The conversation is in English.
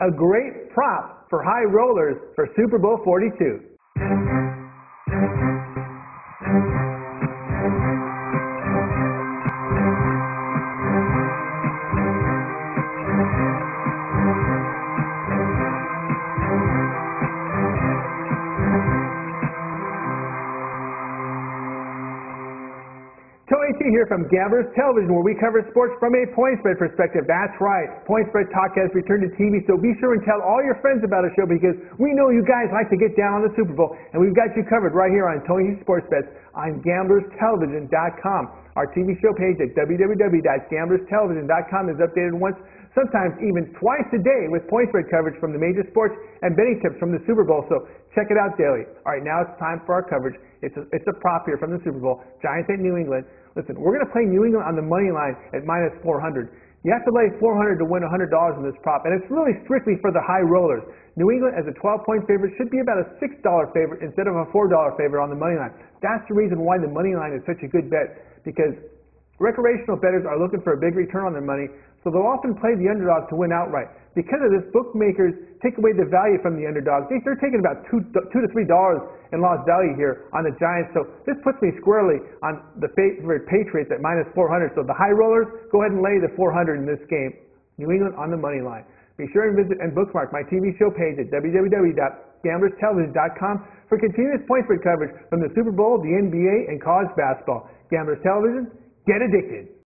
a great prop for high rollers for Super Bowl 42. Tony T here from Gamblers Television, where we cover sports from a point spread perspective. That's right, Point Spread Talk has returned to TV, so be sure and tell all your friends about our show because we know you guys like to get down on the Super Bowl, and we've got you covered right here on Tony T Sports Bets on GamblersTelevision.com. Our TV show page at www.gamblerstelevision.com is updated once, sometimes even twice a day with point spread coverage from the major sports and betting tips from the Super Bowl, so check it out daily. All right, now it's time for our coverage. It's a prop here from the Super Bowl, Giants at New England. Listen, we're going to play New England on the money line at minus 400. You have to lay 400 to win $100 in this prop, and it's really strictly for the high rollers. New England as a 12-point favorite should be about a $6 favorite instead of a $4 favorite on the money line. That's the reason why the money line is such a good bet, because recreational bettors are looking for a big return on their money, so they'll often play the underdog to win outright. Because of this, bookmakers take away the value from the underdog. They're taking about $2 to $3 in lost value here on the Giants, so this puts me squarely on the favorite Patriots at minus 400. So the high rollers, go ahead and lay the 400 in this game. New England on the money line. Be sure and visit and bookmark my TV show page at www.gamblerstelevision.com for continuous point spread coverage from the Super Bowl, the NBA, and college basketball. Gamblers Television, get addicted.